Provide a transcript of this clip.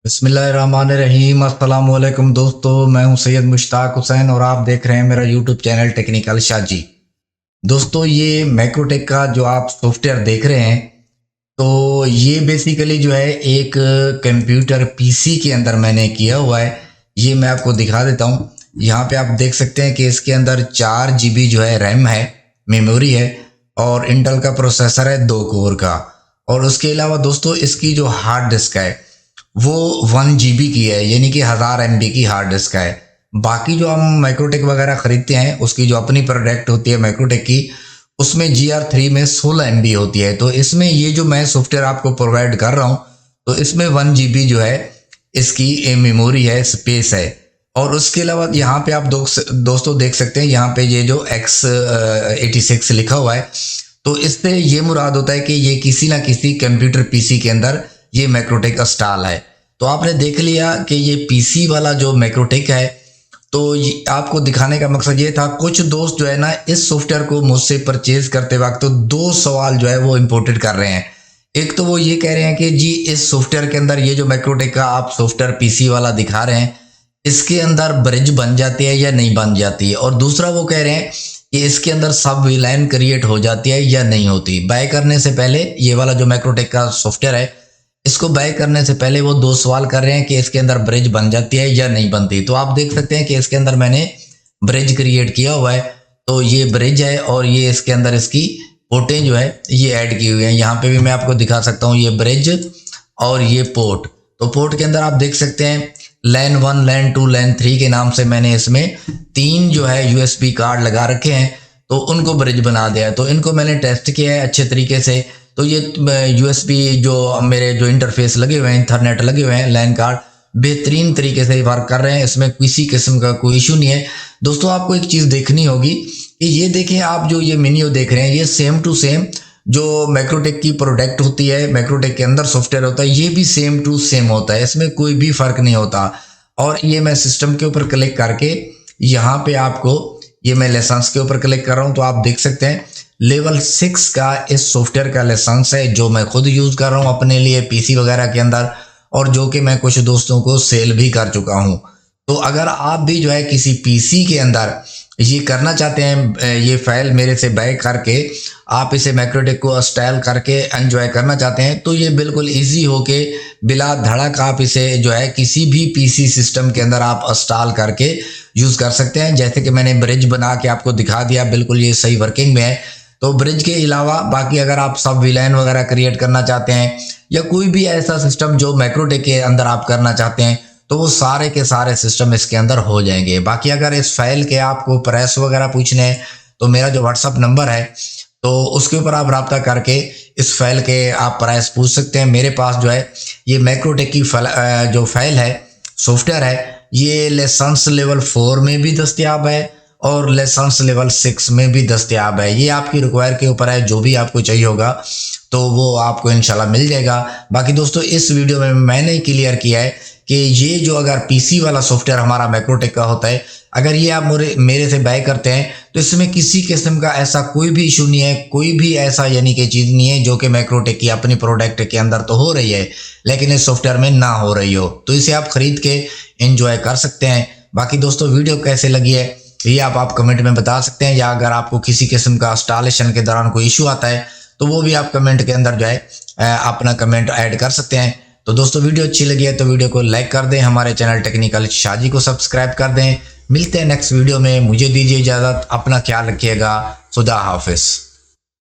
बिस्मिल्लाहिर्रहमानिर्रहीम। अस्सलाम वालेकुम दोस्तों, मैं हूं सैयद मुश्ताक हुसैन और आप देख रहे हैं मेरा यूट्यूब चैनल टेक्निकल शाजी। दोस्तों, ये मैक्रोटेक का जो आप सॉफ्टवेयर देख रहे हैं, तो ये बेसिकली जो है एक कंप्यूटर पीसी के अंदर मैंने किया हुआ है। ये मैं आपको दिखा देता हूं। यहाँ पे आप देख सकते हैं कि इसके अंदर 4 GB जो है रैम है, मेमोरी है, और इंटेल का प्रोसेसर है 2 कोर का। और उसके अलावा दोस्तों, इसकी जो हार्ड डिस्क है वो 1 GB की है, यानी कि 1000 MB की हार्ड डिस्क है। बाकी जो हम माइक्रोटेक वगैरह खरीदते हैं, उसकी जो अपनी प्रोडक्ट होती है माइक्रोटेक की, उसमें GR3 में 16 MB होती है। तो इसमें ये जो मैं सॉफ्टवेयर आपको प्रोवाइड कर रहा हूँ, तो इसमें 1 GB जो है इसकी मेमोरी है, स्पेस है। और उसके अलावा यहाँ पे आप दोस्तों देख सकते हैं, यहाँ पे ये जो X86 लिखा हुआ है, तो इससे ये मुराद होता है कि ये किसी ना किसी कंप्यूटर पीसी के अंदर ये मैक्रोटेक इंस्टॉल है। तो आपने देख लिया कि ये पीसी वाला जो मैक्रोटेक है, तो आपको दिखाने का मकसद ये था। कुछ दोस्त जो है ना, इस सॉफ्टवेयर को मुझसे परचेज करते वक्त तो 2 सवाल जो है वो इंपोर्टेड कर रहे हैं। एक तो वो ये कह रहे हैं कि जी इस सॉफ्टवेयर के अंदर ये जो मैक्रोटेक का आप सॉफ्टवेयर पीसी वाला दिखा रहे हैं, इसके अंदर ब्रिज बन जाती है या नहीं बन जाती है। और दूसरा वो कह रहे हैं कि इसके अंदर सब विलाइन क्रिएट हो जाती है या नहीं होती। बाय करने से पहले ये वाला जो मैक्रोटेक का सॉफ्टवेयर है, इसको बाय करने से पहले वो 2 सवाल कर रहे हैं कि इसके अंदर ब्रिज बन जाती है या नहीं बनती। तो आप देख सकते हैं कि इसके अंदर मैंने ब्रिज क्रिएट किया हुआ है। तो ये ब्रिज है और ये इसके अंदर इसकी पोर्टें जो है ये ऐड की हुई है। यहाँ पे भी मैं आपको दिखा सकता हूँ, ये ब्रिज और ये पोर्ट। तो पोर्ट के अंदर आप देख सकते हैं लैन 1, लैन 2, लैन 3 के नाम से मैंने इसमें 3 जो है USB कार्ड लगा रखे हैं, तो उनको ब्रिज बना दिया है। तो इनको मैंने टेस्ट किया है अच्छे तरीके से। तो ये USB जो मेरे जो इंटरफेस लगे हुए हैं, इंटरनेट लगे हुए हैं, लैन कार्ड बेहतरीन तरीके से वर्क कर रहे हैं। इसमें किसी किस्म का कोई इशू नहीं है। दोस्तों, आपको एक चीज़ देखनी होगी कि ये देखें, आप जो ये मेन्यू देख रहे हैं, ये सेम टू सेम जो मैक्रोटेक की प्रोडक्ट होती है, मैक्रोटेक के अंदर सॉफ्टवेयर होता है, ये भी सेम टू सेम होता है। इसमें कोई भी फ़र्क नहीं होता। और ये मैं सिस्टम के ऊपर क्लिक करके यहाँ पे आपको ये मैं लाइसेंस के ऊपर क्लिक कर रहा हूँ, तो आप देख सकते हैं लेवल 6 का इस सॉफ्टवेयर का लाइसेंस है, जो मैं खुद यूज़ कर रहा हूँ अपने लिए पीसी वगैरह के अंदर, और जो कि मैं कुछ दोस्तों को सेल भी कर चुका हूँ। तो अगर आप भी जो है किसी पीसी के अंदर ये करना चाहते हैं, ये फाइल मेरे से बाय करके आप इसे मैक्रोटेक को इंस्टॉल करके एंजॉय करना चाहते हैं, तो ये बिल्कुल इजी होके बिला धड़क आप इसे जो है किसी भी पीसी सिस्टम के अंदर आप इंस्टॉल करके यूज़ कर सकते हैं। जैसे कि मैंने ब्रिज बना के आपको दिखा दिया, बिल्कुल ये सही वर्किंग में है। तो ब्रिज के अलावा बाकी अगर आप सब विलाइन वगैरह क्रिएट करना चाहते हैं या कोई भी ऐसा सिस्टम जो मैक्रोटेक के अंदर आप करना चाहते हैं, तो वो सारे के सारे सिस्टम इसके अंदर हो जाएंगे। बाकी अगर इस फाइल के आपको प्राइस वगैरह पूछने हैं, तो मेरा जो व्हाट्सअप नंबर है, तो उसके ऊपर आप रब्ता करके इस फाइल के आप प्राइस पूछ सकते हैं। मेरे पास जो है ये मैक्रोटेक की जो फाइल है, सॉफ्टवेयर है, ये लाइसेंस लेवल 4 में भी दस्तियाब है और लाइसेंस लेवल 6 में भी दस्तियाब है। ये आपकी रिक्वायर के ऊपर है, जो भी आपको चाहिए होगा तो वो आपको इंशाल्लाह मिल जाएगा। बाकी दोस्तों, इस वीडियो में मैंने क्लियर किया है कि ये जो अगर पीसी वाला सॉफ्टवेयर हमारा मैक्रोटेक का होता है, अगर ये आप मेरे से बाय करते हैं, तो इसमें किसी किस्म का ऐसा कोई भी इशू नहीं है, कोई भी ऐसा यानी कि चीज़ नहीं है जो कि मैक्रोटेक की अपनी प्रोडक्ट के अंदर तो हो रही है लेकिन इस सॉफ्टवेयर में ना हो रही हो। तो इसे आप खरीद के एंजॉय कर सकते हैं। बाकी दोस्तों, वीडियो कैसे लगी है ये आप कमेंट में बता सकते हैं, या अगर आपको किसी किस्म का इंस्टॉलेशन के दौरान कोई इशू आता है, तो वो भी आप कमेंट के अंदर जो है अपना कमेंट ऐड कर सकते हैं। तो दोस्तों, वीडियो अच्छी लगी है तो वीडियो को लाइक कर दें, हमारे चैनल टेक्निकल शाजी को सब्सक्राइब कर दें। मिलते हैं नेक्स्ट वीडियो में, मुझे दीजिए इजाज़त, अपना ख्याल रखिएगा, खुदा हाफिज़।